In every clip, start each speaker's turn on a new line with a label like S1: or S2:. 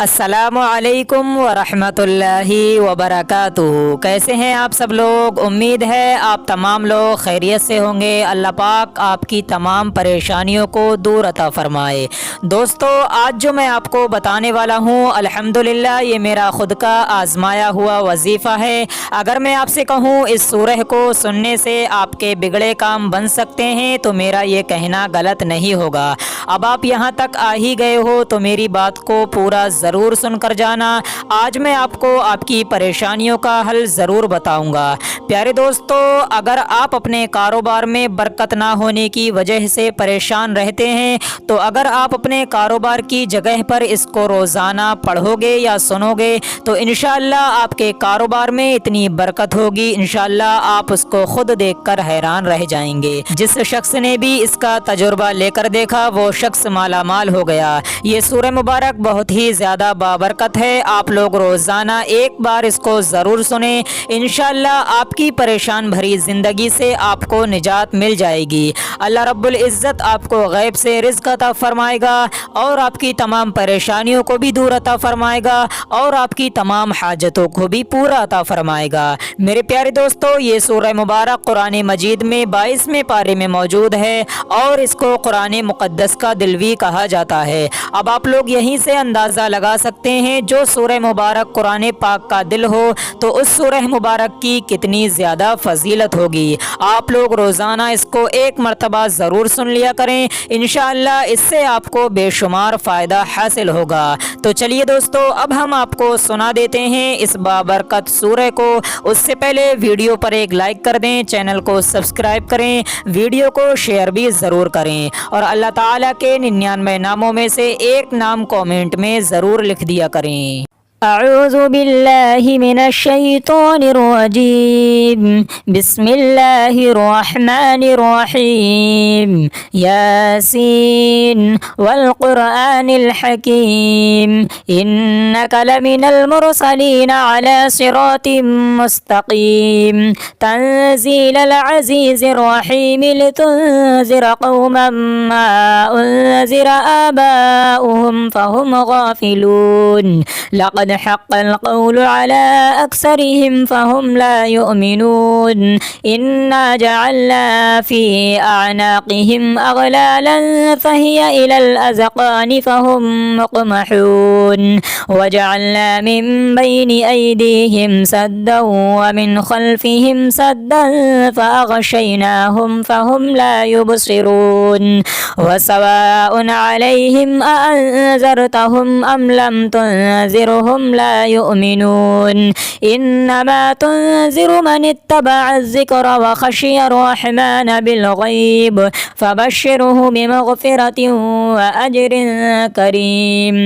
S1: अस्सलामु अलैकुम वरहमतुल्लाहि वबरकातुहू। कैसे हैं आप सब लोग? उम्मीद है आप तमाम लोग खैरियत से होंगे। अल्लाह पाक आपकी तमाम परेशानियों को दूर अता फ़रमाए। दोस्तों, आज जो मैं आपको बताने वाला हूँ अल्हम्दुलिल्लाह ये मेरा ख़ुद का आज़माया हुआ वजीफ़ा है। अगर मैं आपसे कहूँ इस सूरह को सुनने से आपके बिगड़े काम बन सकते हैं तो मेरा ये कहना गलत नहीं होगा। अब आप यहाँ तक आ ही गए हो तो मेरी बात को पूरा ज़रूर सुनकर जाना। आज मैं आपको आपकी परेशानियों का हल ज़रूर बताऊंगा। प्यारे दोस्तों, अगर आप अपने कारोबार में बरकत ना होने की वजह से परेशान रहते हैं तो अगर आप अपने कारोबार की जगह पर इसको रोज़ाना पढ़ोगे या सुनोगे तो इंशाअल्लाह आपके कारोबार में इतनी बरकत होगी, इंशाअल्लाह आप उसको खुद देखकर हैरान रह जाएंगे। जिस शख्स ने भी इसका तजुर्बा लेकर देखा वो शख्स माला माल हो गया। ये सूरह मुबारक बहुत ही ज़्यादा बाबरकत है। आप लोग रोज़ाना एक बार इसको ज़रूर सुने, इंशाअल्लाह आपकी परेशान भरी ज़िंदगी से आपको निजात मिल जाएगी। अल्लाह रब्बुल इज़्ज़त आपको गैब से रिज़्क़ अता फ़रमाएगा और आपकी तमाम परेशानियों को भी दूर अता फ़रमाएगा और आपकी तमाम हाजतों को भी पूरा अता फ़रमाएगा। मेरे प्यारे दोस्तों, ये सूरह मुबारक कुरान मजीद में 22वें पारे में मौजूद है और इसको कुरान मुक़द्दस का दिल भी कहा जाता है। अब आप लोग यहीं से अंदाज़ा लगा सकते हैं जो सूरह मुबारक कुरान पाक का दिल हो तो उस सूरह मुबारक की कितनी ज़्यादा फजीलत होगी। आप लोग रोज़ाना इसको एक मरतबा ज़रूर सुन लिया करें, इंशाअल्लाह इससे आपको बेशुमार फ़ायदा हासिल होगा। तो चलिए दोस्तों, अब हम आपको सुना देते हैं इस बाबरकत सूरह को। उससे पहले वीडियो पर एक लाइक कर दें, चैनल को सब्सक्राइब करें, वीडियो को शेयर भी ज़रूर करें और अल्लाह ताला के 99 नामों में से एक नाम कमेंट में ज़रूर लिख दिया करें। अऊज़ु बिल्लाहि मिनश शैतानिर रजीम। बिस्मिल्लाहिर रहमानिर रहीम। यासीन वल कुरआनिल हकीम। इन्नका लमिनल मुरसलीन अला सिरातिम मुस्तकीम। तंज़ीलल अज़ीज़िर रहीम लितुनज़िरा कौमम मा उनज़िरा आबाउहुम फहुम गाफिलून। लक़द हक़्क़ल क़ौलु अला अक्सरिहिम फ़हुम ला युमिनून। इन्ना जअलना फ़ी अअनाक़िहिम अग़लालन फ़हिय इलल अज़क़ानि फ़हुम मुक़महून। वजअलना मिन बैनि अयदीहिम सद्दन व मिन ख़ल्फ़िहिम सद्दन फ़अग़शयनाहुम फ़हुम ला युबसिरून। वसवाउन अलैहिम अअन्ज़रतहुम अम लम तुनज़िरहुम ला युमिनून। इन्नमा तुनज़िरु मन इत्तबअ ज़िक्र व ख़शिय अर्रहमान बिलग़ैब फ़बश्शिरहु बिमग़फ़िरतिन व अज्रिन करीम।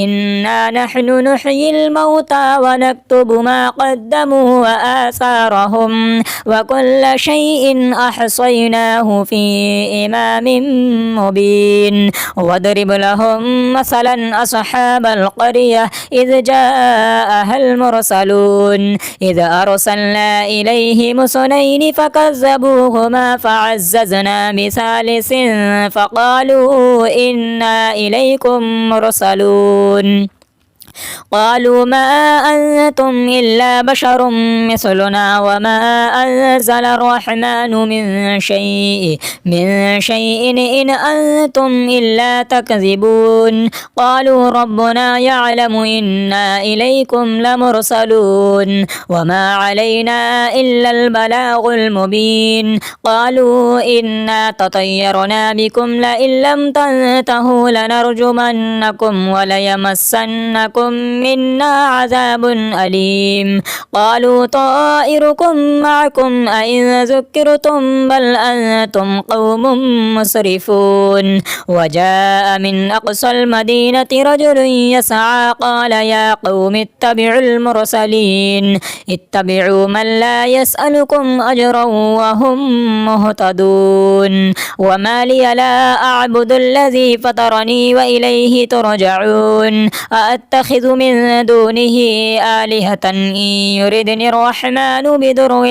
S1: इन्ना नहनु नुह्यिल मौता व नक्तुबु मा क़द्दमू व आसारहुम व कुल्ल शैइन अहसयनाहु फ़ी इमामिन मुबीन। वद्रिब लहुम मसलन अस्हाबल क़रियह इज़ जाअहल मुरसलून। इज़ अरसलना इलैहिम स्नैनि फ़कज़्ज़बूहुमा फ़अज़्ज़ज़ना बिसालिसिन फ़क़ालू इन्ना इलैकुम मुरसलून। क़ालू मा अंतुम इल्ला बशरुम मिस्लुना वमा अंज़ल अर्रहमानु मिन शैइन इन अंतुम इल्ला तकज़िबून। क़ालू रब्बुना यअलमु इन्ना इलैकुम लमुरसलून वमा अलैना इल्लल बलागुल मुबीन। क़ालू इन्ना ततय्यरना बिकुम लइन लम तंतहू लनरजुमन्नकुम व लयमस्सन्नकुम मिन्ना अज़ाबुन अलीम। क़ालू ताइरुकुम मअकुम अइन ज़ुक्किरतुम बल अंतुम क़ौमुम मुस्रिफून। वजाअ मिन अक़सल मदीनति रजुलुन यसअ क़ाल या क़ौमि इत्तबिउल मुरसलीन। इत्तबिउ मन ला यसअलुकुम अजरन व हुम मुहतदून। वमा लिय ला अअबुदुल्लज़ी फ़तरनी व इलैहि तुरजऊन। अअत्तखिज़ु أتخذ من دونه آلهة إن يردني الرحمن بضر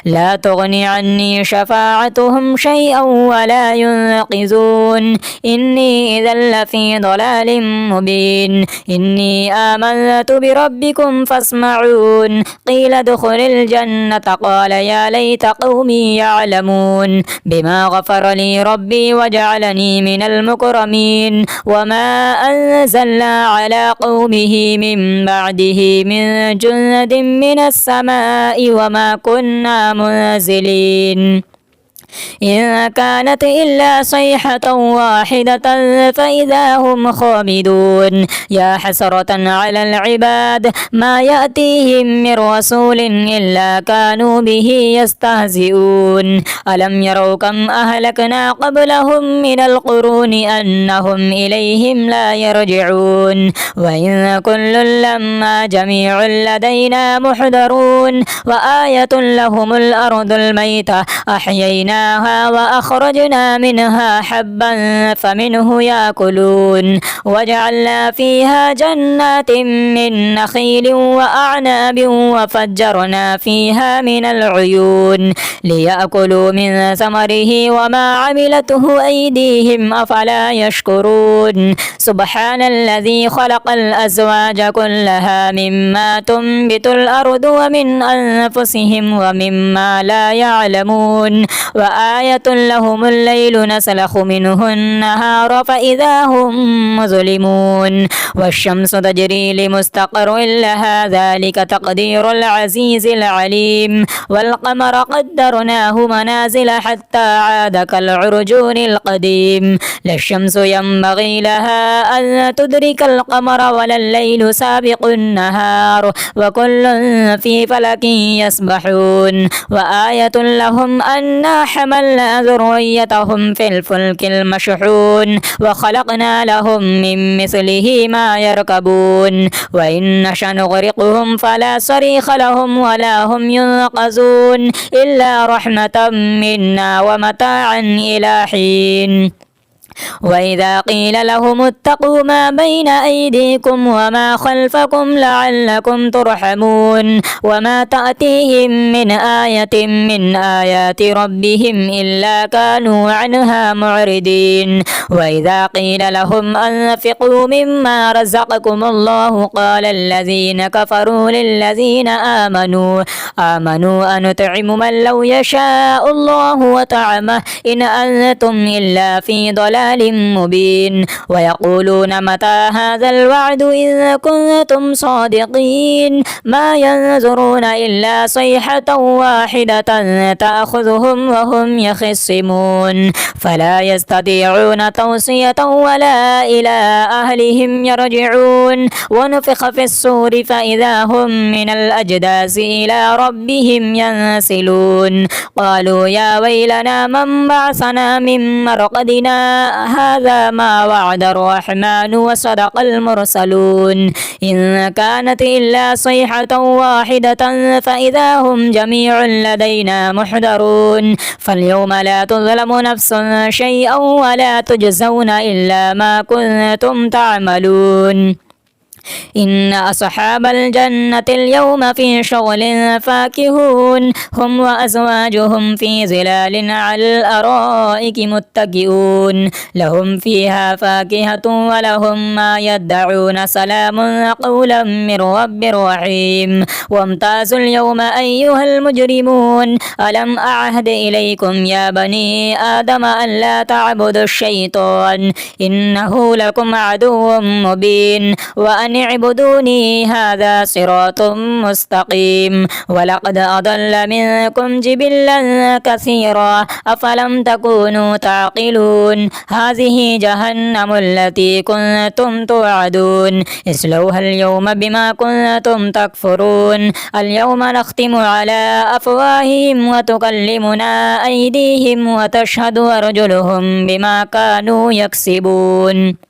S1: لا تغني عني شفاعتهم شيئا ولا ينقذون إني إذا لفي ضلال مبين إني آمنت بربكم فاسمعون قيل ادخل الجنة قال يا ليت قومي يعلمون بما غفر لي ربي وجعلني من المكرمين وما أنزلنا على قومه من بعده من جند من السماء وما كنا منزلين إن كانت إلا صيحة واحدة فإذا هم خامدون يا حسرة على العباد ما يأتيهم من رسول إلا كانوا به يستهزئون ألم يروا كم أهلكنا قبلهم من القرون أنهم إليهم لا يرجعون وإن كل لما جميع لدينا محضرون وآية لهم الأرض الميتة أحييناها وأخرجنا منها حبا فمنه يأكلون وجعلنا فيها جنات من نخيل وأعناب وفجرنا فيها من العيون ليأكلوا من ثمره وما عملته أيديهم أفلا يشكرون سبحان الذي خلق الأزواج كلها مما تنبت الأرض ومن أنفسهم ومما لا يعلمون وآية لهم الليل نسلخ منه النهار فإذا هم مظلمون والشمس تجري لمستقر لها ذلك تقدير العزيز العليم والقمر قدرناه منازل حتى عاد كالعرجون القديم لا الشمس ينبغي لها أن تدرك القمر ولا الليل سابق النهار وكل في فلك يسبحون وآية لهم أنا حملنا ذريتهم في الفلك المشحون وخلقنا لهم من مثله ما يركبون وإن نشأ نغرقهم فلا صريخ لهم ولا هم ينقذون إلا رحمة منا ومتاعا إلى حين وإذا قيل لهم اتقوا ما بين أيديكم وما خلفكم لعلكم ترحمون وما تأتيهم من آية من آيات ربهم إلا كانوا عنها معرضين وإذا قيل لهم أنفقوا مما رزقكم الله قال الذين كفروا للذين آمنوا أنطعم من لو يشاء الله وطعمه إن أنتم إلا في ضلال مبين ويقولون متى هذا الوعد إن كنتم صادقين ما ينظرون إلا صيحة واحدة تأخذهم وهم يخصمون فلا يستطيعون توصية ولا إلى أهلهم يرجعون ونفخ في الصور فإذا هم من الأجداث إلى ربهم ينسلون قالوا يا ويلنا من بعثنا من مرقدنا هذا ما وعد الرحمن وصدق المرسلون إن كانت إلا صيحة واحدة فإذا هم جميع لدينا محضرون فاليوم لا تظلم نفس شيئا ولا تجزون إلا ما كنتم تعملون إن أصحاب الجنة اليوم في شغل فاكهون هم وأزواجهم في ظلال على الأرائك متكئون لهم فيها فاكهة ولهم ما يدعون سلام قولا من رب رحيم وامتازوا اليوم أيها المجرمون ألم أعهد إليكم يا بني آدم أن لا تعبدوا الشيطان إنه لكم عدو مبين وأن اعبدوني هذا صراط مستقيم ولقد أضل منكم جبلا كثيرا أفلم تكونوا تعقلون هذه جهنم التي كنتم توعدون اصلوها اليوم بما كنتم تكفرون اليوم نختم على أفواههم وتكلمنا أيديهم وتشهد أرجلهم بما كانوا يكسبون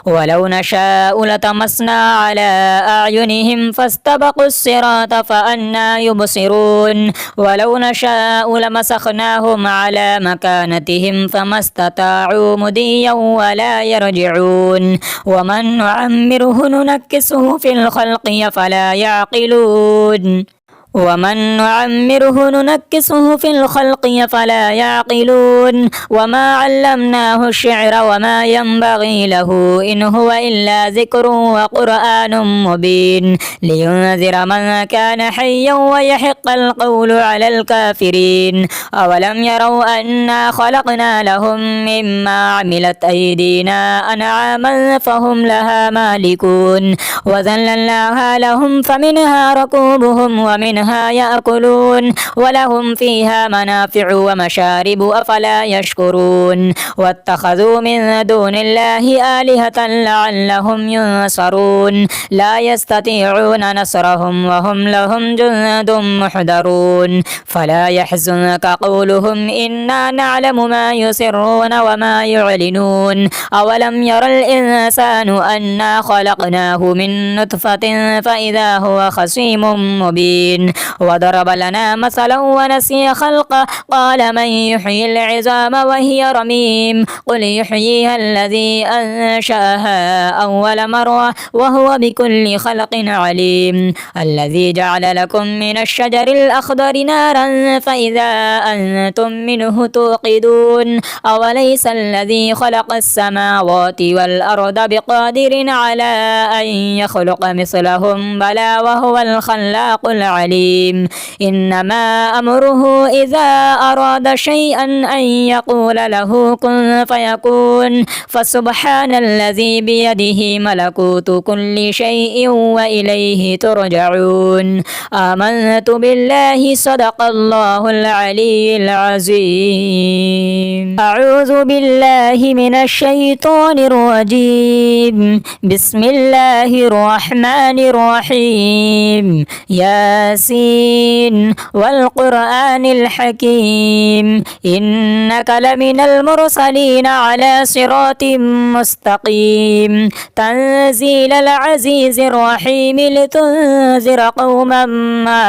S1: ولو نشاء لطمسنا على أعينهم فاستبقوا الصراط فأنى يبصرون ولو نشاء لمسخناهم على مكانتهم فما استطاعوا مضيا ولا يرجعون ومن نعمره ننكسه في الخلق أفلا يعقلون ومن نعمره ننكسه في الخلق فلا يعقلون وما علمناه الشعر وما ينبغي له إن هو إلا ذكر وقرآن مبين لينذر من كان حيا ويحق القول على الكافرين أولم يروا أنا خلقنا لهم مما عملت أيدينا أنعاما فهم لها مالكون وذللناها لهم فمنها ركوبهم ومنها يأكلون ولهم فيها منافع ومشارب أفلا يشكرون واتخذوا من دون الله آلهة لعلهم ينصرون لا يستطيعون نصرهم وهم لهم جند محضرون فلا يحزنك قولهم إنا نعلم ما يسرون وما يعلنون أولم ير الإنسان أنا خلقناه من نطفة فإذا هو خصيم مبين وضرب لنا مثلا ونسي خلقه قال من يحيي العظام وهي رميم قل يحييها الذي أنشأها أول مرة وهو بكل خلق عليم الذي جعل لكم من الشجر الأخضر نارا فإذا أنتم منه توقدون أوليس الذي خلق السماوات والأرض بقادر على أن يخلق مثلهم بلى وهو الخلاق العليم إنما أمره إذا أراد شيئا أن يقول له كن فيكون فسبحان الذي بيده ملكوت كل شيء وإليه ترجعون آمنت بالله صدق الله العلي العظيم أعوذ بالله من الشيطان الرجيم بسم الله الرحمن الرحيم ياسين والقرآن الحكيم إنك لمن المرسلين على صراط مستقيم تنزيل العزيز الرحيم لتنذر قوما ما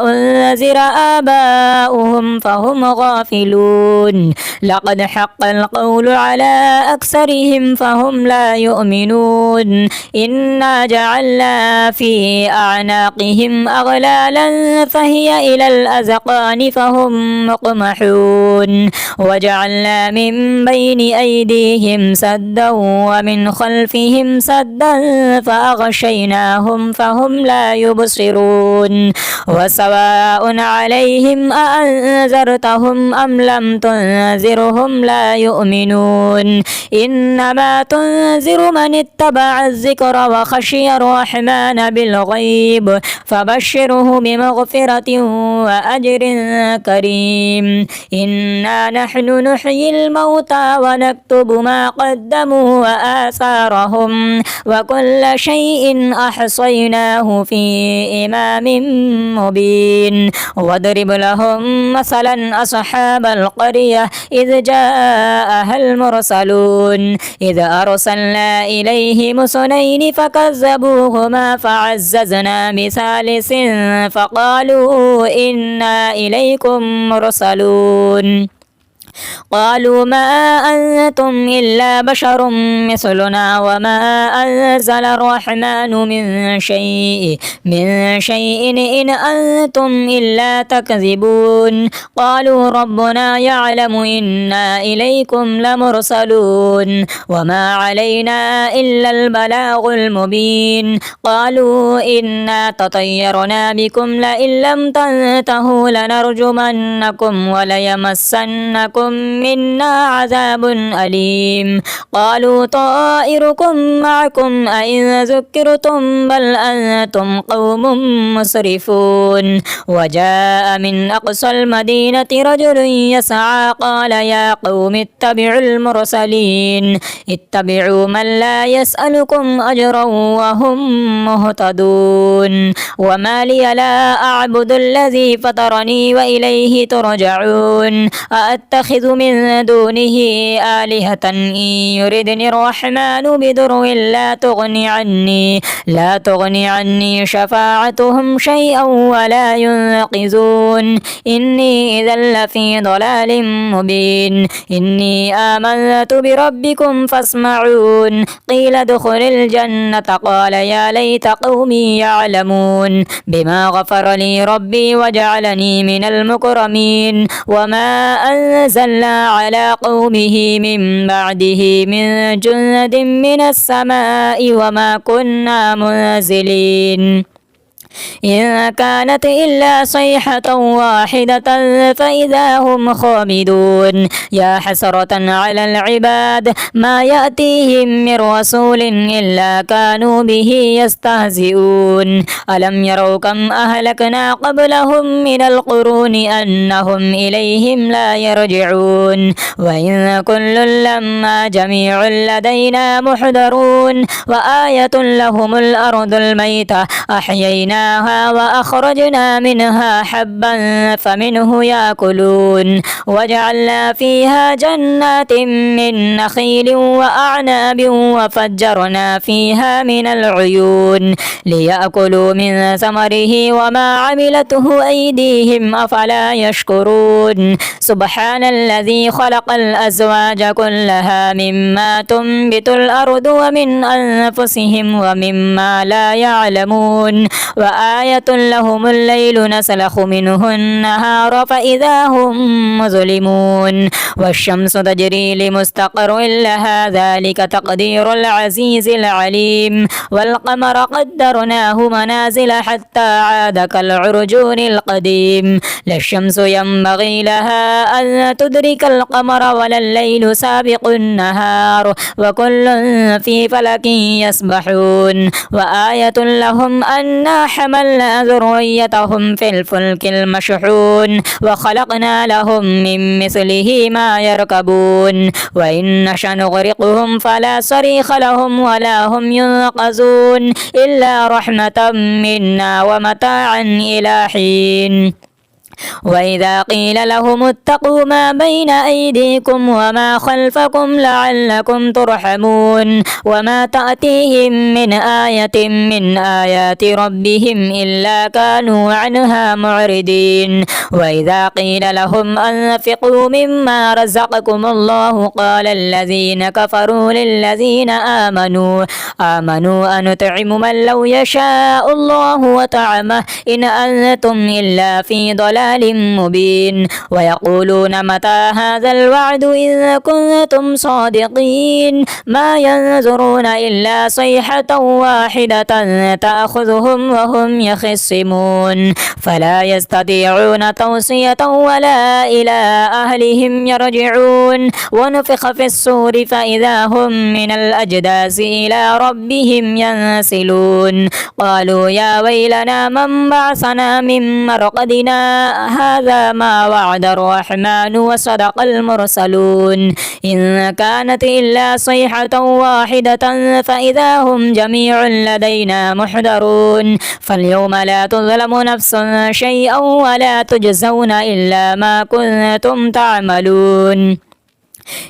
S1: أنذر آباؤهم فهم غافلون لقد حق القول على أكثرهم فهم لا يؤمنون إنا جعلنا في أعناقهم أغلالا فهي إلى الأذقان فهم مقمحون وجعلنا من بين أيديهم سدا ومن خلفهم سدا فأغشيناهم فهم لا يبصرون وسواء عليهم أأنذرتهم أم لم تنذرهم لا يؤمنون إنما تنذر من اتبع الذكر وخشي الرحمن بالغيب فبشره بمغفرة وأجر كريم إنا نحن نحيي الموتى ونكتب ما قدموا وآثارهم وكل شيء أحصيناه في إمام مبين واضرب لهم مثلا أصحاب القرية إذ جاءها المرسلون إذ أرسلنا إليهم اثنين فكذبوهما فعززنا بثالث فقالوا إنا إليكم مرسلون قالوا ما أنتم إلا بشر مثلنا وما أنزل الرحمن من شيء إن أنتم إلا تكذبون قالوا ربنا يعلم إنا إليكم لمرسلون وما علينا إلا البلاغ المبين قالوا إنا تطيرنا بكم لئن لم تنتهوا لنرجمنكم وليمسنكم منا عذاب أليم قالوا طائركم معكم أئن ذكرتم بل أنتم قوم مسرفون وجاء من أقصى المدينة رجل يسعى قال يا قوم اتبعوا المرسلين اتبعوا من لا يسألكم أجرا وهم مهتدون وما لي لا أعبد الذي فطرني وإليه ترجعون أأتخذ أتخذ من دونه آلهة إن يردني الرحمن بضر لا تغني عني شفاعتهم شيئا ولا ينقذون إني إذا لفي ضلال مبين إني آمنت بربكم فاسمعون قيل ادخل الجنة قال يا ليت قومي يعلمون بما غفر لي ربي وجعلني من المكرمين وما أنزلنا على قومه من بعده من جند من السماء وما كنا منزلين إن كانت إلا صيحة واحدة فإذا هم خامدون يا حسرة على العباد ما يأتيهم من رسول إلا كانوا به يستهزئون ألم يروا كم أهلكنا قبلهم من القرون أنهم إليهم لا يرجعون وإن كل لما جميع لدينا محضرون وآية لهم الأرض الميتة أحييناها وأخرجنا منها حبا فمنه يأكلون وجعلنا فيها جنات من نخيل وأعناب وفجرنا فيها من العيون ليأكلوا من ثمره وما عملته أيديهم أفلا يشكرون سبحان الذي خلق الأزواج كلها مما تنبت الأرض ومن أنفسهم ومما لا يعلمون وآية لهم الليل نسلخ منه النهار فإذا هم مظلمون والشمس تجري لمستقر لها ذلك تقدير العزيز العليم والقمر قدرناه منازل حتى عاد كالعرجون القديم لا الشمس ينبغي لها أن تدرك القمر ولا الليل سابق النهار وكل في فلك يسبحون وآية لهم أنا حملنا ذريتهم في الفلك المشحون وخلقنا لهم من مثله ما يركبون وإن نشأ نغرقهم فلا صريخ لهم ولا هم ينقذون إلا رحمة منا ومتاعا إلى حين وإذا قيل لهم اتقوا ما بين أيديكم وما خلفكم لعلكم ترحمون وما تأتيهم من آية من آيات ربهم إلا كانوا عنها معرضين وإذا قيل لهم أنفقوا مما رزقكم الله قال الذين كفروا للذين آمنوا أنطعم من لو يشاء الله وطعمه إن أنتم إلا في ضلال مبين ويقولون متى هذا الوعد إذ كنتم صادقين ما ينظرون إلا صيحة واحدة تأخذهم وهم يخصمون فلا يستطيعون توصية ولا إلى أهلهم يرجعون ونفخ في الصور فإذا هم من الأجداث إلى ربهم ينسلون قالوا يا ويلنا من بعثنا من مرقدنا هذا ما وعد الرحمن وصدق المرسلون إن كانت إلا صيحة واحدة فإذا هم جميع لدينا محضرون فاليوم لا تظلم نفس شيئا ولا تجزون إلا ما كنتم تعملون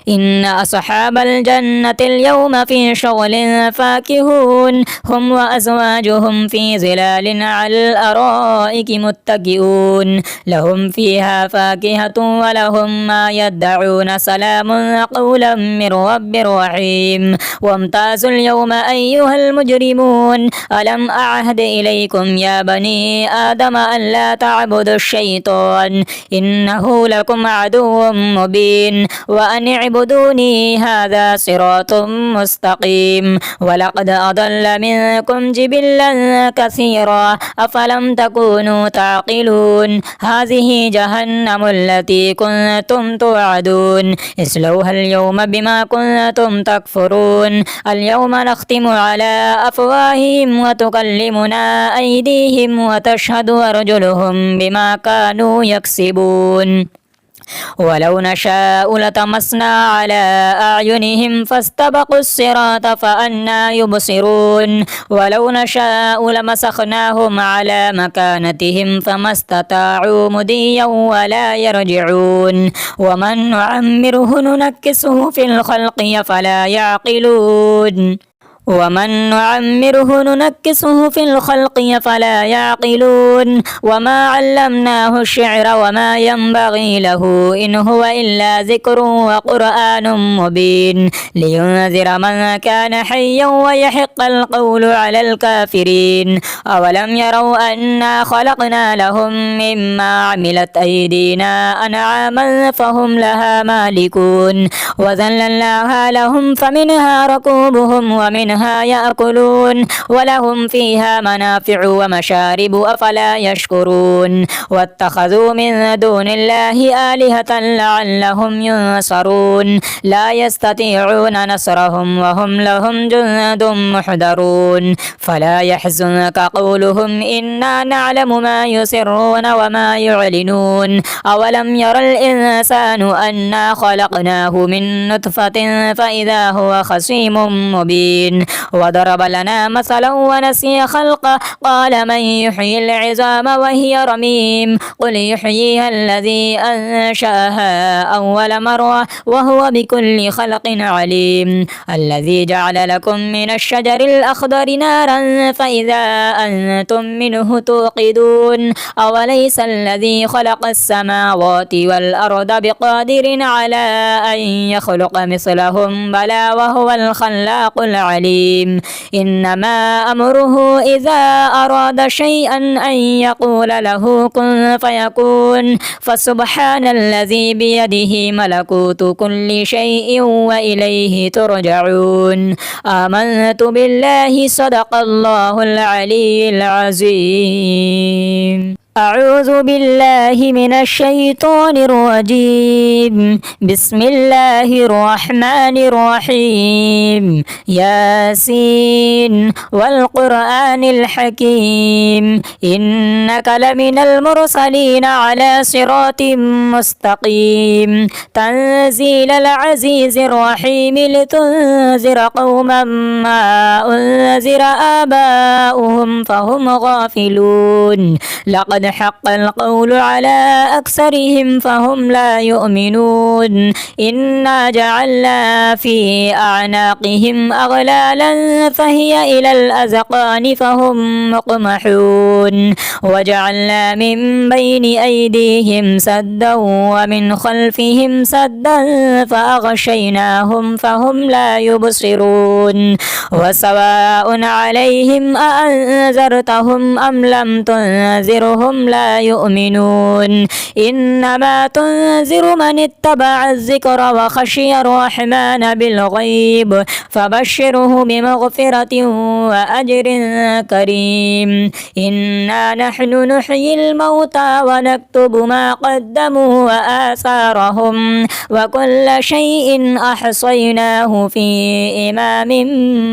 S1: إن أصحاب الجنة اليوم في شغل فاكهون هم وأزواجهم في ظلال على الأرائك متكئون لهم فيها فاكهة ولهم ما يدعون سلام قولا من رب رحيم وامتازوا اليوم أيها المجرمون ألم أعهد إليكم يا بني آدم أن لا تعبدوا الشيطان إنه لكم عدو مبين وأن اعبدوني هذا صراط مستقيم ولقد أضل منكم جبلا كثيرا أفلم تكونوا تعقلون هذه جهنم التي كنتم توعدون اصلوها اليوم بما كنتم تكفرون اليوم نختم على أفواههم وتكلمنا أيديهم وتشهد أرجلهم بما كانوا يكسبون ولو نشاء لطمسنا على أعينهم فاستبقوا الصراط فأنى يبصرون ولو نشاء لمسخناهم على مكانتهم فما استطاعوا مضيا ولا يرجعون ومن نعمره ننكسه في الخلق أفلا يعقلون ومن نعمره ننكسه في الخلق فلا يعقلون وما علمناه الشعر وما ينبغي له إن هو إلا ذكر وقرآن مبين لينذر من كان حيا ويحق القول على الكافرين أولم يروا أنا خلقنا لهم مما عملت أيدينا أنعاما فهم لها مالكون وذللناها لهم فمنها ركوبهم ومنها يأكلون ولهم فيها منافع ومشارب أفلا يشكرون واتخذوا من دون الله آلهة لعلهم ينصرون لا يستطيعون نصرهم وهم لهم جند محضرون فلا يحزنك قولهم إنا نعلم ما يسرون وما يعلنون أولم ير الإنسان أنا خلقناه من نطفة فإذا هو خصيم مبين وضرب لنا مثلا ونسي خلقه قال من يحيي العظام وهي رميم قل يحييها الذي أنشأها أول مرة وهو بكل خلق عليم الذي جعل لكم من الشجر الأخضر نارا فإذا أنتم منه توقدون أوليس الذي خلق السماوات والأرض بقادر على أن يخلق مثلهم بلى وهو الخلاق العليم إنما أمره إذا أراد شيئا أن يقول له كن فيكون فسبحان الذي بيده ملكوت كل شيء وإليه ترجعون آمنت بالله صدق الله العلي العظيم أعوذ بالله من الشيطان الرجيم بسم الله الرحمن الرحيم ياسين والقرآن الحكيم إنك لمن المرسلين على صراط مستقيم تنزيل العزيز الرحيم لتنذر قوما ما أنذر آباؤهم فهم غافلون لقد حق القول على أكثرهم فهم لا يؤمنون إنا جعلنا في أعناقهم أغلالا فهي إلى الأذقان فهم مقمحون وجعلنا من بين أيديهم سدا ومن خلفهم سدا فأغشيناهم فهم لا يبصرون وسواء عليهم أأنذرتهم أم لم تنذرهم لا يؤمنون إنما تنذر من اتبع الذكر وخشي الرحمن بالغيب فبشره بمغفرة وأجر كريم إنا نحن نحيي الموتى ونكتب ما قدموا وآثارهم وكل شيء أحصيناه في إمام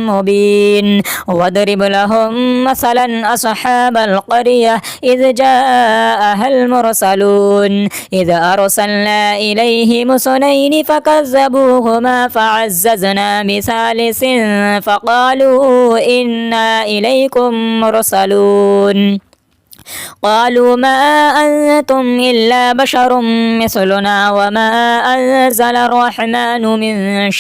S1: مبين واضرب لهم مثلا أصحاب القرية إذ جاءها المرسلون إذ أرسلنا إليهم اثنين فكذبوهما فعززنا بثالث فقالوا إنا إليكم مرسلون قالوا ما أنتم إلا بشر مثلنا وما أنزل الرحمن من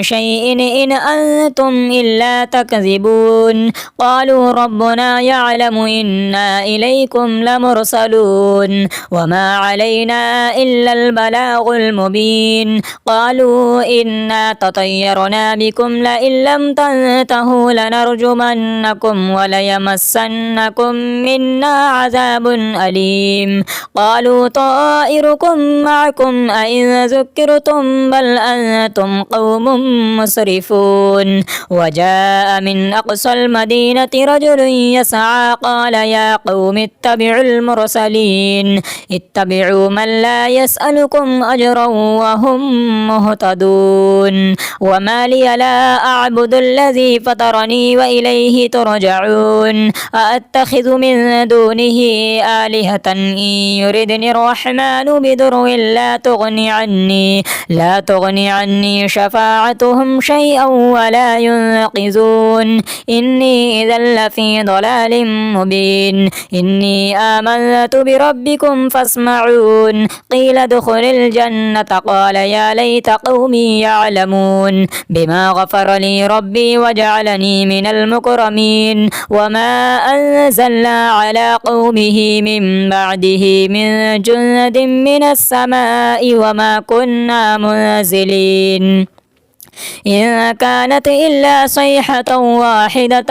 S1: شيء إن أنتم إلا تكذبون قالوا ربنا يعلم إنا إليكم لمرسلون وما علينا إلا البلاغ المبين قالوا إنا تطيرنا بكم لئن لم تنتهوا لنرجمنكم وليمسنكم منا عذاب أليم قالوا طائركم معكم أئن ذكرتم بل أنتم قوم مسرفون وجاء من أقصى المدينة رجل يسعى قال يا قوم اتبعوا المرسلين اتبعوا من لا يسألكم أجرا وهم مهتدون وما لي لا أعبد الذي فطرني وإليه ترجعون أأتخذ أتخذ من دونه آلهة إن يردني الرحمن بضر لا تغني عني شفاعتهم شيئا ولا ينقذون إني إذا لفي ضلال مبين إني آمنت بربكم فاسمعون قيل ادخل الجنة قال يا ليت قومي يعلمون بما غفر لي ربي وجعلني من المكرمين وما أنزلنا على قومه من بعده من جند من السماء وما كنا منزلين إن كانت إلا صيحة واحدة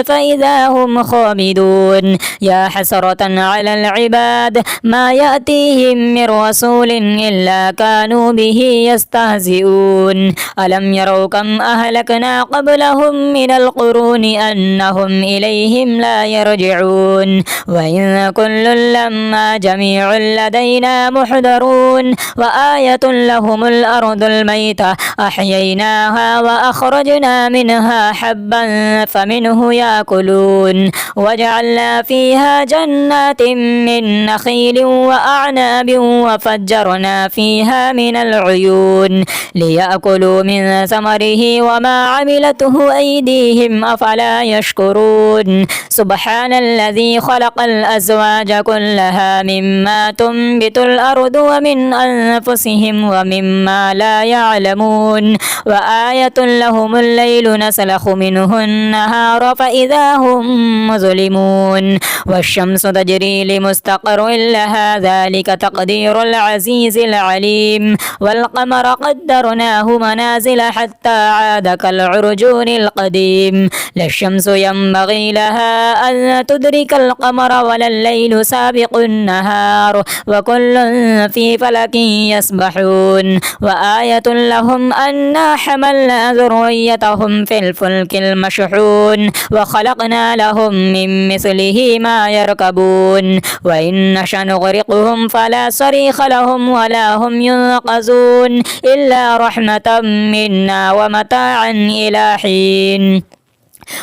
S1: فإذا هم خامدون يا حسرة على العباد ما يأتيهم من رسول إلا كانوا به يستهزئون ألم يروا كم أهلكنا قبلهم من القرون أنهم إليهم لا يرجعون وإن كل لما جميع لدينا محضرون وآية لهم الأرض الميتة أحيينا وأخرجنا منها حبا فمنه يأكلون وجعلنا فيها جنات من نخيل وأعناب وفجرنا فيها من العيون ليأكلوا من ثمره وما عملته أيديهم أفلا يشكرون سبحان الذي خلق الأزواج كلها مما تنبت الأرض ومن أنفسهم ومما لا يعلمون وآية لهم الليل نسلخ منه النهار فإذا هم مظلمون والشمس تجري لمستقر لها ذلك تقدير العزيز العليم والقمر قدرناه منازل حتى عاد كالعرجون القديم لا الشمس ينبغي لها أن تدرك القمر ولا الليل سابق النهار وكل في فلك يسبحون وآية لهم أنا حملنا ذريتهم في الفلك المشحون وخلقنا لهم من مثله ما يركبون وإن نشأ نغرقهم فلا صريخ لهم ولا هم ينقذون إلا رحمة منا ومتاعا إلى حين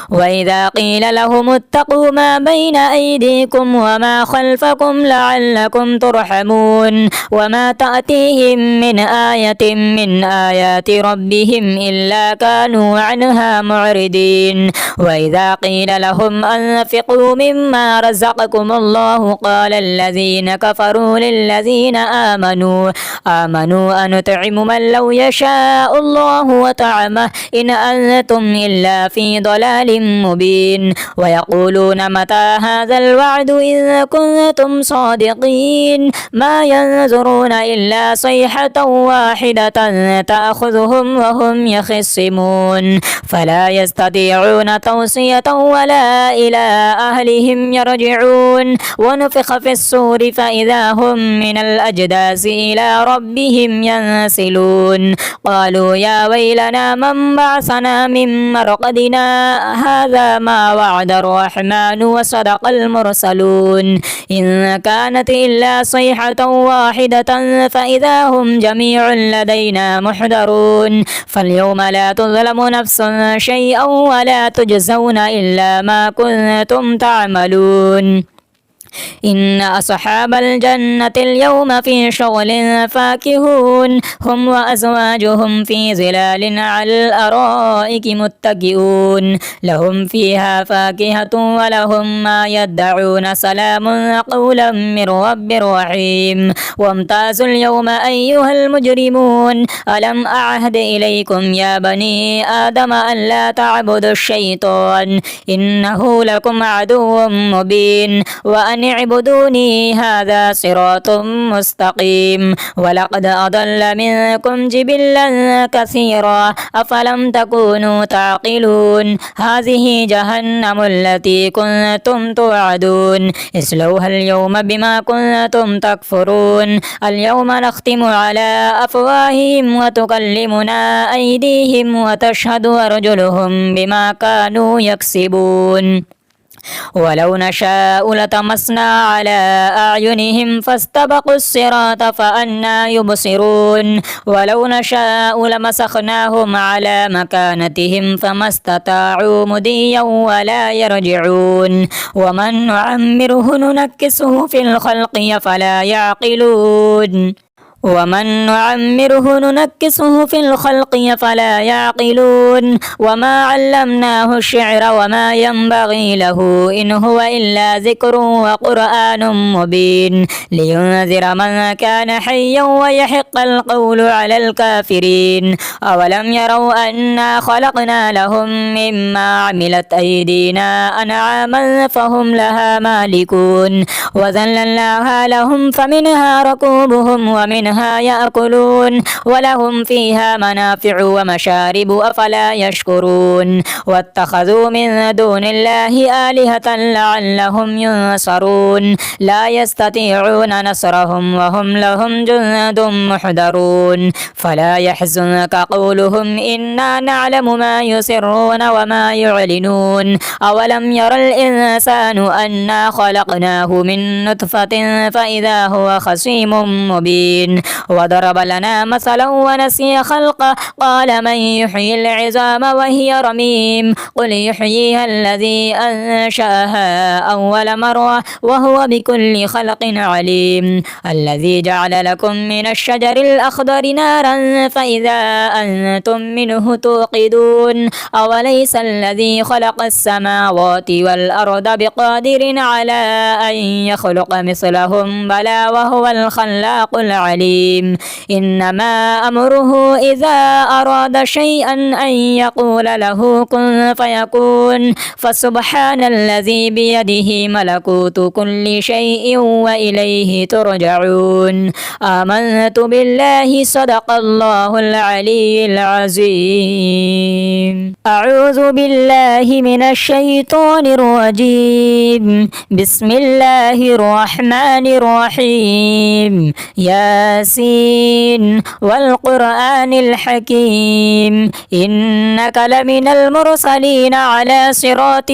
S1: وإذا قيل لهم اتقوا ما بين أيديكم وما خلفكم لعلكم ترحمون وما تأتيهم من آية من آيات ربهم إلا كانوا عنها معرضين وإذا قيل لهم أنفقوا مما رزقكم الله قال الذين كفروا للذين آمنوا أنطعم من لو يشاء الله وطعمه إن أنتم إلا في ضلال مبين ويقولون متى هذا الوعد إن كنتم صادقين ما ينظرون إلا صيحة واحدة تأخذهم وهم يخصمون فلا يستطيعون توصية ولا إلى أهلهم يرجعون ونفخ في الصور فإذا هم من الأجداث إلى ربهم ينسلون قالوا يا ويلنا من بعثنا من مرقدنا هذا ما وعد الرحمن وصدق المرسلون إن كانت إلا صيحة واحدة فإذا هم جميع لدينا محضرون فاليوم لا تظلم نفس شيئا ولا تجزون إلا ما كنتم تعملون إن أصحاب الجنة اليوم في شغل فاكهون هم وأزواجهم في ظلال على الأرائك متكئون لهم فيها فاكهة ولهم ما يدعون سلام قولا من رب رحيم وامتازوا اليوم أيها المجرمون ألم أعهد إليكم يا بني آدم أن لا تعبدوا الشيطان إنه لكم عدو مبين وأن اعبدوني هذا صراط مستقيم ولقد أضل منكم جبلا كثيرا أفلم تكونوا تعقلون هذه جهنم التي كنتم توعدون اصلوها اليوم بما كنتم تكفرون اليوم نختم على أفواههم وتكلمنا أيديهم وتشهد أرجلهم بما كانوا يكسبون ولو نشاء لطمسنا على أعينهم فاستبقوا الصراط فأنى يبصرون ولو نشاء لمسخناهم على مكانتهم فما استطاعوا مضيا ولا يرجعون ومن نعمره ننكسه في الخلق أفلا يعقلون ومن نعمره ننكسه في الخلق فلا يعقلون وما علمناه الشعر وما ينبغي له إن هو إلا ذكر وقرآن مبين لينذر من كان حيا ويحق القول على الكافرين أولم يروا أنا خلقنا لهم مما عملت أيدينا أنعاما فهم لها مالكون وذللناها لهم فمنها ركوبهم ومنها يأكلون ولهم فيها منافع ومشارب أفلا يشكرون واتخذوا من دون الله آلهة لعلهم ينصرون لا يستطيعون نصرهم وهم لهم جند محضرون فلا يحزنك قولهم إنا نعلم ما يسرون وما يعلنون أولم ير الإنسان أنا خلقناه من نطفة فإذا هو خصيم مبين وضرب لنا مثلا ونسي خلقه قال من يحيي العظام وهي رميم قل يحييها الذي أنشأها أول مرة وهو بكل خلق عليم الذي جعل لكم من الشجر الأخضر نارا فإذا أنتم منه توقدون أوليس الذي خلق السماوات والأرض بقادر على أن يخلق مثلهم بلى وهو الخلاق العليم إنما أمره إذا أراد شيئا أن يقول له كن فيكون فسبحان الذي بيده ملكوت كل شيء وإليه ترجعون آمنت بالله صدق الله العلي العظيم أعوذ بالله من الشيطان الرجيم بسم الله الرحمن الرحيم ياسين والقرآن الحكيم إنك لمن المرسلين على صراط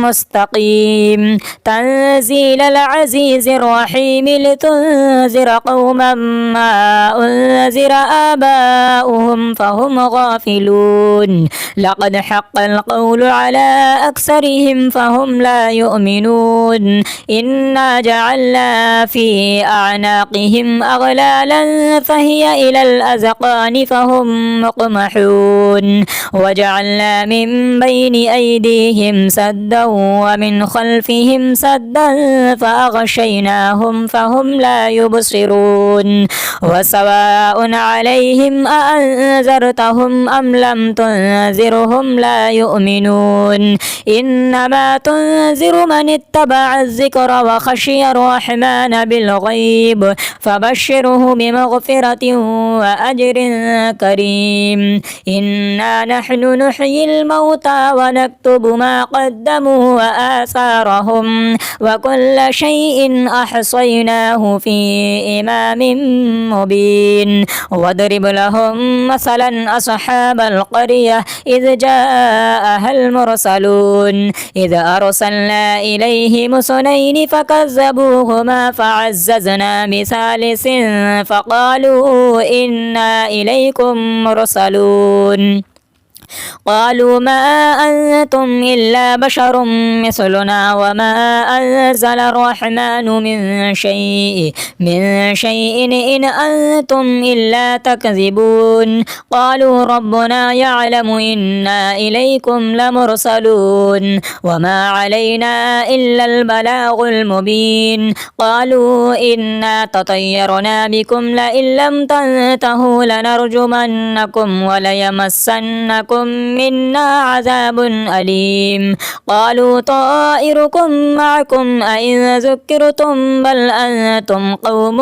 S1: مستقيم تنزيل العزيز الرحيم لتنذر قوما ما أنذر آباؤهم فهم غافلون لقد حق القول على أكثرهم فهم لا يؤمنون إنا جعلنا في أعناقهم أغلالا فهي إلى الأذقان فهم مقمحون وجعلنا من بين أيديهم سدا ومن خلفهم سدا فأغشيناهم فهم لا يبصرون وسواء عليهم أأنذرتهم أم لم تنذرهم لا يؤمنون إنما تنذر من اتبع الذكر وخشي الرحمن بالغيب فبشره بمغفرة وأجر كريم إنا نحن نحيي الموتى ونكتب ما قدموا وآثارهم وكل شيء أحصيناه في إمام مبين واضرب لهم مثلا أصحاب القرية إذ جاءها المرسلون إذ أرسلنا إليهم اثنين فكذبوهما فعززنا بثالث فقالوا إنا إليكم مرسلون قالوا ما أنتم إلا بشر مثلنا وما أنزل الرحمن من شيء إن أنتم إلا تكذبون قالوا ربنا يعلم إنا إليكم لمرسلون وما علينا إلا البلاغ المبين قالوا إنا تطيرنا بكم لئن لم تنتهوا لنرجمنكم وليمسنكم منا عذاب أليم قالوا طائركم معكم أئن ذكرتم بل أنتم قوم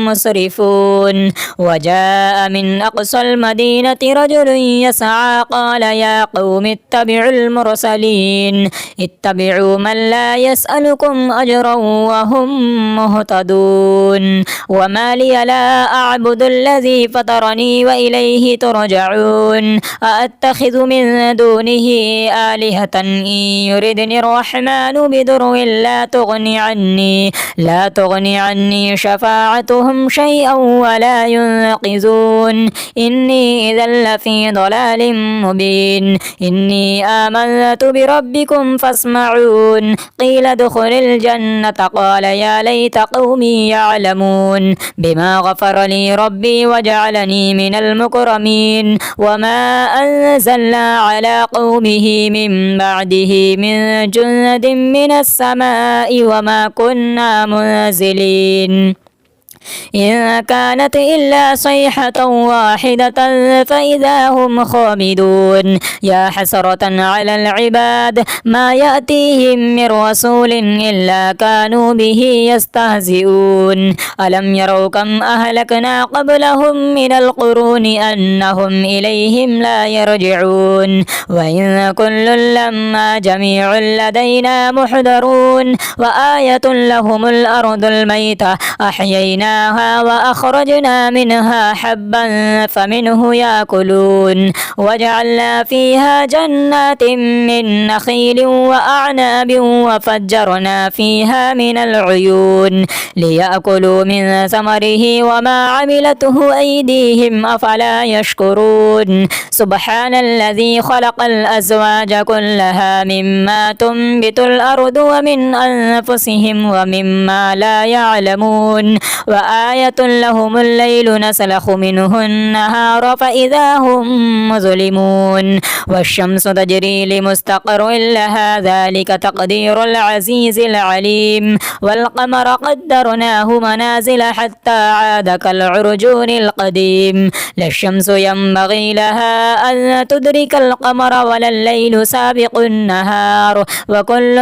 S1: مسرفون وجاء من أقصى المدينة رجل يسعى قال يا قوم اتبعوا المرسلين اتبعوا من لا يسألكم أجرا وهم مهتدون وما لي لا أعبد الذي فطرني وإليه ترجعون أأتخذ أتخذ من دونه آلهة إن يردني الرحمن بضر لا تغني عني شفاعتهم شيئا ولا ينقذون إني إذا لفي ضلال مبين إني آمنت بربكم فاسمعون قيل ادخل الجنة قال يا ليت قومي يعلمون بما غفر لي ربي وجعلني من المكرمين وما أنزلنا على قومه من بعده من جند من السماء وما كنا منزلين إن كانت إلا صيحة واحدة فإذا هم خامدون يا حسرة على العباد ما يأتيهم من رسول إلا كانوا به يستهزئون ألم يروا كم أهلكنا قبلهم من القرون أنهم إليهم لا يرجعون وإن كل لما جميع لدينا محضرون وآية لهم الأرض الميتة أحييناها وأخرجنا منها حبا فمنه يأكلون وجعلنا فيها جنات من نخيل وأعناب وفجرنا فيها من العيون ليأكلوا من ثمره وما عملته أيديهم أفلا يشكرون سبحان الذي خلق الأزواج كلها مما تنبت الأرض ومن أنفسهم ومما لا يعلمون وآية لهم الليل نسلخ منه النهار فإذا هم مظلمون والشمس تجري لمستقر لها ذلك تقدير العزيز العليم والقمر قدرناه منازل حتى عاد كالعرجون القديم لا الشمس ينبغي لها أن تدرك القمر ولا الليل سابق النهار وكل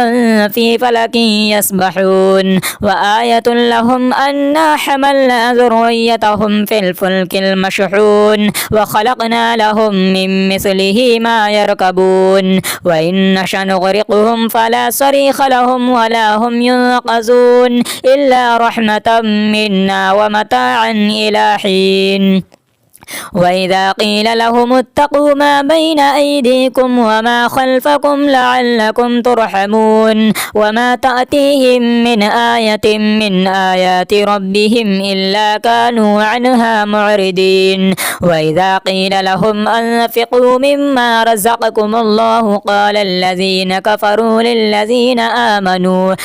S1: في فلك يسبحون وآية لهم أنا حملنا ذريتهم في الفلك المشحون وخلقنا لهم من مثله ما يركبون وإن نشأ نغرقهم فلا صريخ لهم ولا هم ينقذون إلا رحمة منا ومتاعا إلى حين وإذا قيل لهم اتقوا ما بين أيديكم وما خلفكم لعلكم ترحمون وما تأتيهم من آية من آيات ربهم إلا كانوا عنها معرضين وإذا قيل لهم أنفقوا مما رزقكم الله قال الذين كفروا للذين آمنوا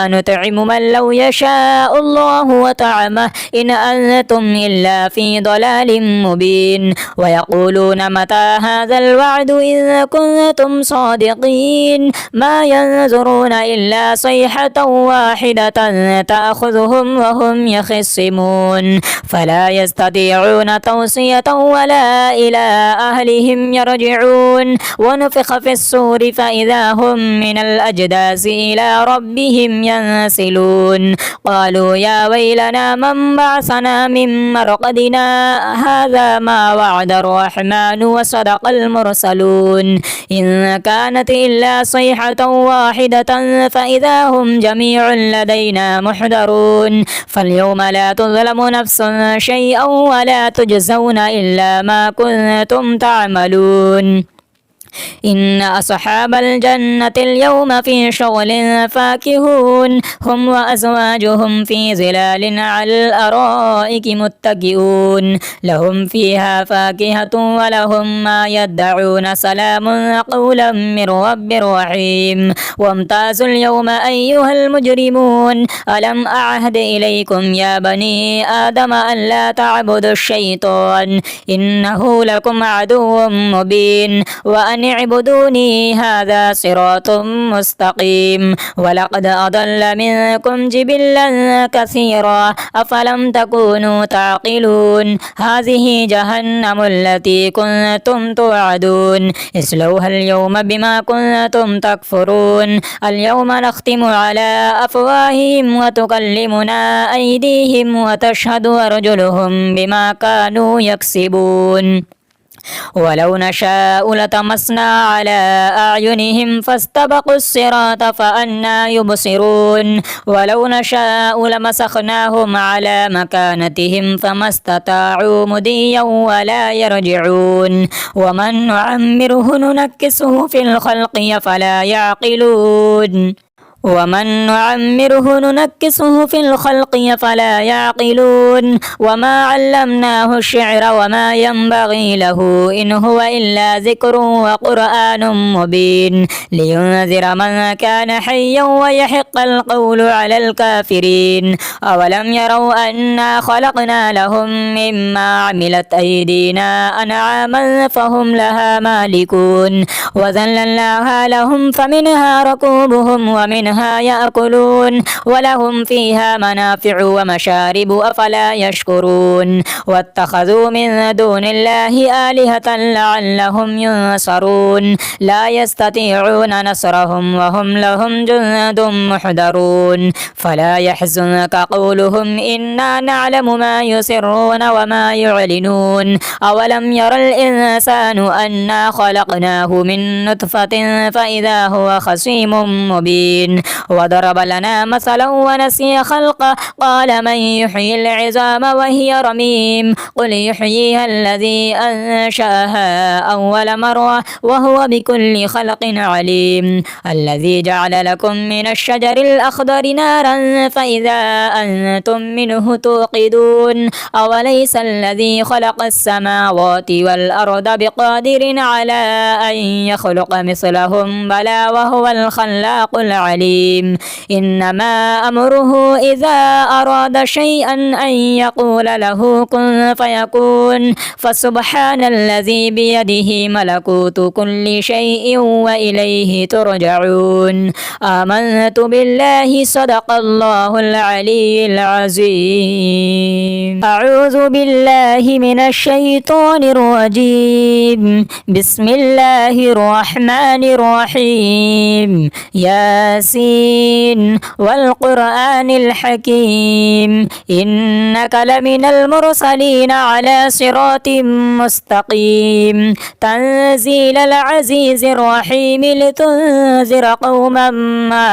S1: أنطعم من لو يشاء الله وطعمه إن أنتم إلا في ضلال مبين ويقولون متى هذا الوعد إن كنتم صادقين ما ينظرون إلا صيحة واحدة تأخذهم وهم يخصمون فلا يستطيعون توصية ولا إلى أهلهم يرجعون ونفخ في الصور فإذا هم من الأجداث إلى ربهم ينسلون قالوا يا ويلنا من بعثنا من مرقدنا هذا ما وعد الرحمن وصدق المرسلون إن كانت إلا صيحة واحدة فإذا هم جميع لدينا محضرون فاليوم لا تظلم نفس شيئا ولا تجزون إلا ما كنتم تعملون إن أصحاب الجنة اليوم في شغل فاكهون هم وأزواجهم في ظلال على الأرائك متكئون لهم فيها فاكهة ولهم ما يدعون سلام قولا من رب رحيم وامتازوا اليوم أيها المجرمون ألم أعهد إليكم يا بني آدم أن لا تعبدوا الشيطان إنه لكم عدو مبين وأن اعبدوني هذا صراط مستقيم ولقد أضل منكم جبلا كثيرا أفلم تكونوا تعقلون هذه جهنم التي كنتم توعدون اصلوها اليوم بما كنتم تكفرون اليوم نختم على أفواههم وتكلمنا أيديهم وتشهد أرجلهم بما كانوا يكسبون ولو نشاء لطمسنا على أعينهم فاستبقوا الصراط فأنى يبصرون ولو نشاء لمسخناهم على مكانتهم فما استطاعوا مضيا ولا يرجعون ومن نعمره ننكسه في الخلق أفلا يعقلون ومن نعمره ننكسه في الخلق فلا يعقلون وما علمناه الشعر وما ينبغي له إن هو إلا ذكر وقرآن مبين لينذر من كان حيا ويحق القول على الكافرين أولم يروا أنا خلقنا لهم مما عملت أيدينا أنعاما فهم لها مالكون وذللناها لهم فمنها ركوبهم ومنها يأكلون ولهم فيها منافع ومشارب أفلا يشكرون واتخذوا من دون الله آلهة لعلهم ينصرون لا يستطيعون نصرهم وهم لهم جند محضرون فلا يحزنك قولهم إنا نعلم ما يسرون وما يعلنون أولم ير الإنسان أنا خلقناه من نطفة فإذا هو خصيم مبين وضرب لنا مثلا ونسي خلقه قال من يحيي العظام وهي رميم قل يحييها الذي أنشأها أول مرة وهو بكل خلق عليم الذي جعل لكم من الشجر الأخضر نارا فإذا أنتم منه توقدون أوليس الذي خلق السماوات والأرض بقادر على أن يخلق مثلهم بلى وهو الخلاق العليم إنما أمره إذا أراد شيئا أن يقول له كن فيكون فسبحان الذي بيده ملكوت كل شيء وإليه ترجعون آمنت بالله صدق الله العلي العظيم أعوذ بالله من الشيطان الرجيم بسم الله الرحمن الرحيم ياسين والقرآن الحكيم إنك لمن المرسلين على صراط مستقيم تنزيل العزيز الرحيم لتنذر قوما ما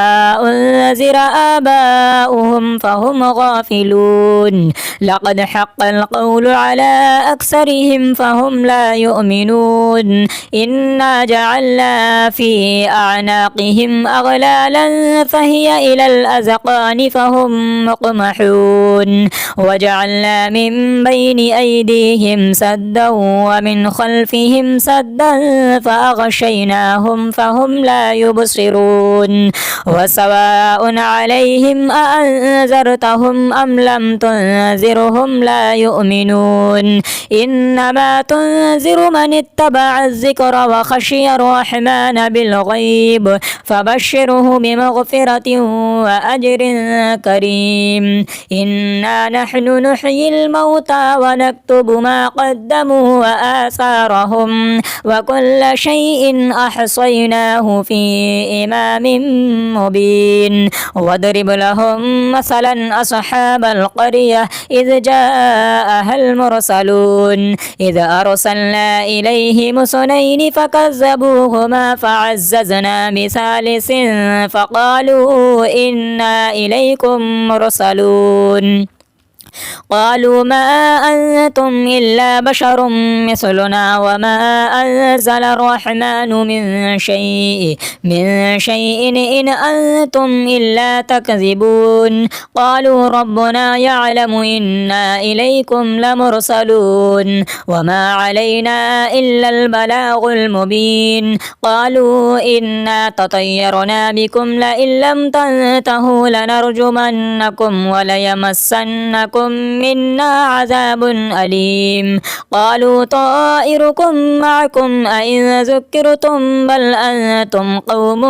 S1: أنذر آباؤهم فهم غافلون لقد حق القول على أكثرهم فهم لا يؤمنون إنا جعلنا في أعناقهم أغلالا فهي إلى الأذقان فهم مقمحون وجعلنا من بين أيديهم سدا ومن خلفهم سدا فأغشيناهم فهم لا يبصرون وسواء عليهم أأنذرتهم أم لم تنذرهم لا يؤمنون إنما تنذر من اتبع الذكر وخشي الرحمن بالغيب فبشره بمغفرة وأجر كريم إنا نحن نحيي الموتى ونكتب ما قدموا وآثارهم وكل شيء أحصيناه في إمام مبين واضرب لهم مثلا أصحاب القرية إذ جاءها المرسلون إذ أرسلنا إليهم اثنين فكذبوهما فعززنا بثالث فقالوا إنا إليكم مرسلون قالوا ما أنتم إلا بشر مثلنا وما أنزل الرحمن من شيء إن أنتم إلا تكذبون قالوا ربنا يعلم إنا إليكم لمرسلون وما علينا إلا البلاغ المبين قالوا إنا تطيرنا بكم لئن لم تنتهوا لنرجمنكم وليمسنكم منا عذاب أليم قالوا طائركم معكم أئن ذكرتم بل أنتم قوم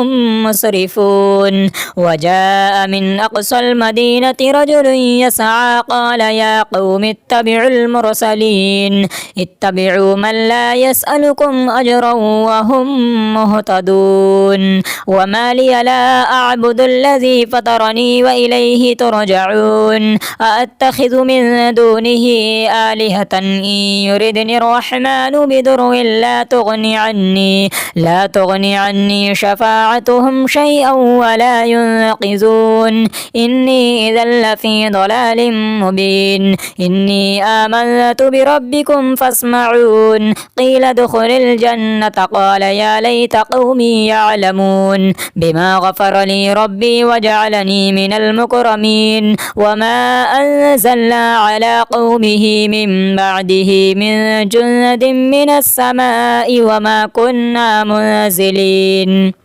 S1: مسرفون وجاء من أقصى المدينة رجل يسعى قال يا قوم اتبعوا المرسلين اتبعوا من لا يسألكم أجرا وهم مهتدون وما لي لا أعبد الذي فطرني وإليه ترجعون أأتخذ أتخذ من دونه آلهة إن يردني الرحمن بضر لا تغني عني شفاعتهم شيئا ولا ينقذون إني إذا لفي ضلال مبين إني آمنت بربكم فاسمعون قيل ادخل الجنة قال يا ليت قومي يعلمون بما غفر لي ربي وجعلني من المكرمين وما أنزلنا على قومه من بعده من جند من السماء وما كنا منزلين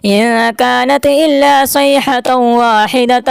S1: إن كانت إلا صيحة واحدة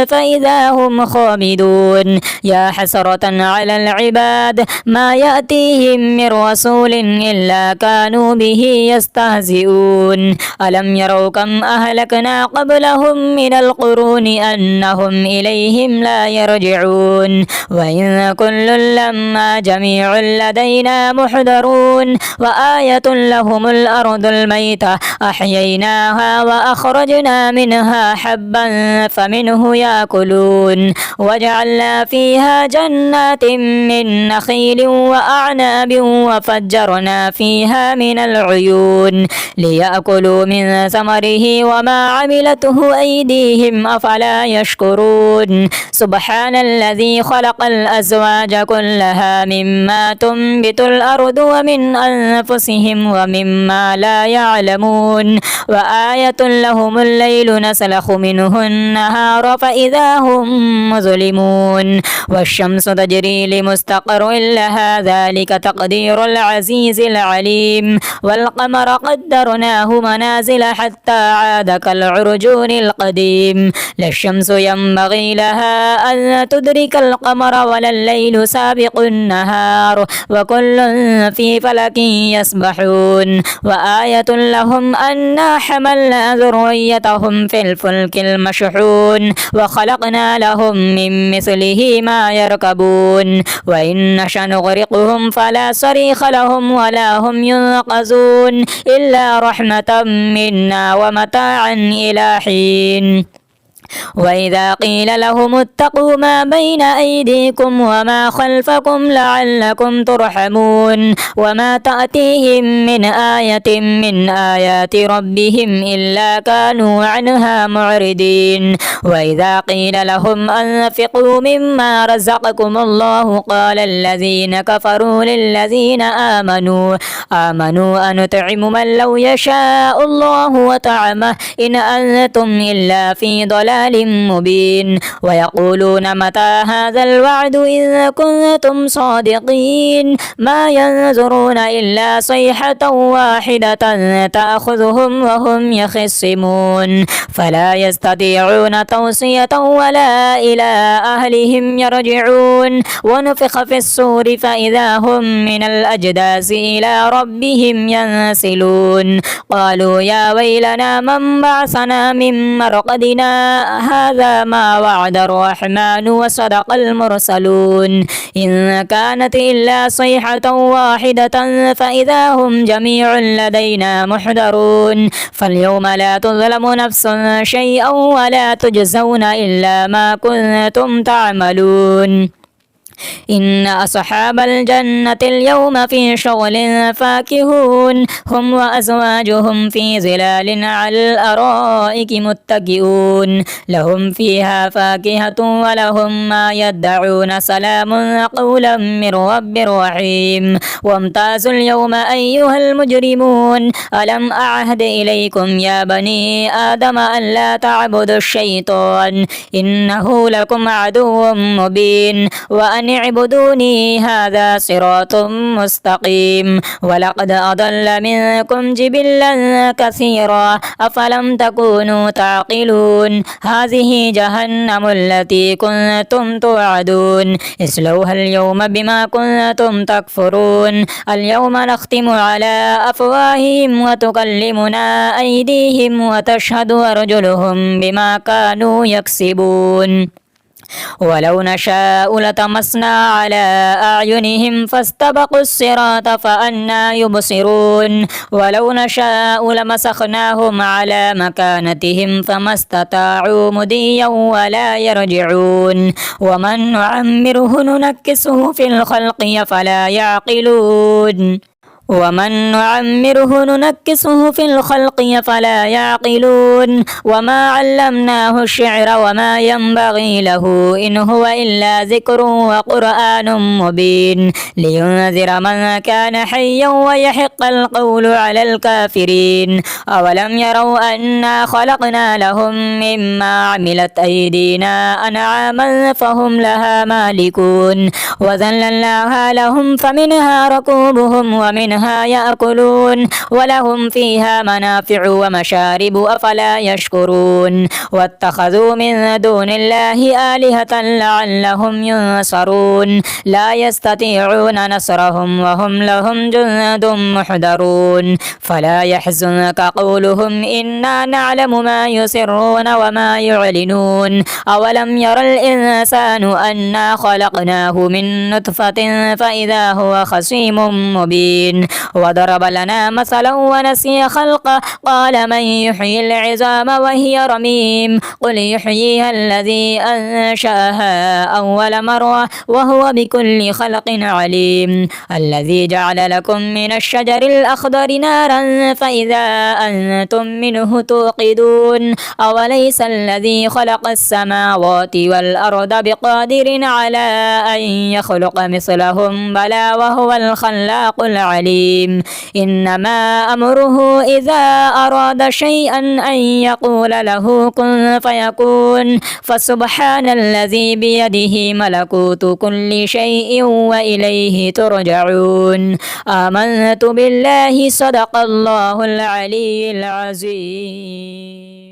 S1: فإذا هم خامدون يا حسرة على العباد ما يأتيهم من رسول إلا كانوا به يستهزئون ألم يروا كم أهلكنا قبلهم من القرون أنهم إليهم لا يرجعون وإن كل لما جميع لدينا محضرون وآية لهم الأرض الميتة أحييناها وأخرجنا منها حبا فمنه يأكلون وجعلنا فيها جنات من نخيل وأعناب وفجرنا فيها من العيون ليأكلوا من ثمره وما عملته أيديهم أفلا يشكرون سبحان الذي خلق الأزواج كلها مما تنبت الأرض ومن أنفسهم ومما لا يعلمون وآية لهم الليل نسلخ منه النهار فإذا هم مظلمون والشمس تجري لمستقر لها ذلك تقدير العزيز العليم والقمر قدرناه منازل حتى عاد كالعرجون القديم لا الشمس ينبغي لها أن تدرك القمر ولا الليل سابق النهار وكل في فلك يسبحون وآية لهم أنا حملنا ذريتهم في الفلك المشحون وخلقنا لهم من مثله ما يركبون وإن نشأ نغرقهم فلا صريخ لهم ولا هم ينقذون إلا رحمة منا ومتاعا إلى حين وإذا قيل لهم اتقوا ما بين أيديكم وما خلفكم لعلكم ترحمون وما تأتيهم من آية من آيات ربهم إلا كانوا عنها معرضين وإذا قيل لهم أنفقوا مما رزقكم الله قال الذين كفروا للذين آمنوا أنطعم من لو يشاء الله وطعمه إن أنتم إلا في ضلال مبين ويقولون متى هذا الوعد إن كنتم صادقين ما ينظرون إلا صيحة واحدة تأخذهم وهم يخصمون فلا يستطيعون توصية ولا إلى أهلهم يرجعون ونفخ في الصور فإذا هم من الأجداث إلى ربهم ينسلون قالوا يا ويلنا من بعثنا من مرقدنا هذا ما وعد الرحمن وصدق المرسلون إن كانت إلا صيحة واحدة فإذا هم جميع لدينا محضرون فاليوم لا تظلم نفس شيئا ولا تجزون إلا ما كنتم تعملون إن أصحاب الجنة اليوم في شغل فاكهون هم وأزواجهم في ظلال على الأرائك متكئون لهم فيها فاكهة ولهم ما يدعون سلام قولا من رب رحيم وامتازوا اليوم أيها المجرمون ألم أعهد إليكم يا بني آدم أن لا تعبدوا الشيطان إنه لكم عدو مبين وأن اعبدوني هذا صراط مستقيم ولقد أضل منكم جبلا كثيرا أفلم تكونوا تعقلون هذه جهنم التي كنتم توعدون اصلوها اليوم بما كنتم تكفرون اليوم نختم على أفواههم وتكلمنا أيديهم وتشهد أرجلهم بما كانوا يكسبون ولو نشاء لطمسنا على أعينهم فاستبقوا الصراط فأنى يبصرون ولو نشاء لمسخناهم على مكانتهم فما استطاعوا مضيا ولا يرجعون ومن نعمره ننكسه في الخلق أفلا يعقلون ومن نعمره ننكسه في الخلق فلا يعقلون وما علمناه الشعر وما ينبغي له إن هو إلا ذكر وقرآن مبين لينذر من كان حيا ويحق القول على الكافرين أولم يروا أنا خلقنا لهم مما عملت أيدينا أنعاما فهم لها مالكون وذللناها لهم فمنها ركوبهم ومنها يأكلون ولهم فيها منافع ومشارب أفلا يشكرون واتخذوا من دون الله آلهة لعلهم ينصرون لا يستطيعون نصرهم وهم لهم جند محضرون فلا يحزنك قولهم إنا نعلم ما يسرون وما يعلنون أولم ير الإنسان أنا خلقناه من نطفة فإذا هو خصيم مبين وضرب لنا مثلا ونسي خلقه قال من يحيي العظام وهي رميم قل يحييها الذي أنشأها أول مرة وهو بكل خلق عليم الذي جعل لكم من الشجر الأخضر نارا فإذا أنتم منه توقدون أوليس الذي خلق السماوات والأرض بقادر على أن يخلق مثلهم بلى وهو الخلاق العليم إنما أمره إذا أراد شيئا أن يقول له كن فيكون فسبحان الذي بيده ملكوت كل شيء وإليه ترجعون آمنت بالله صدق الله العلي العظيم.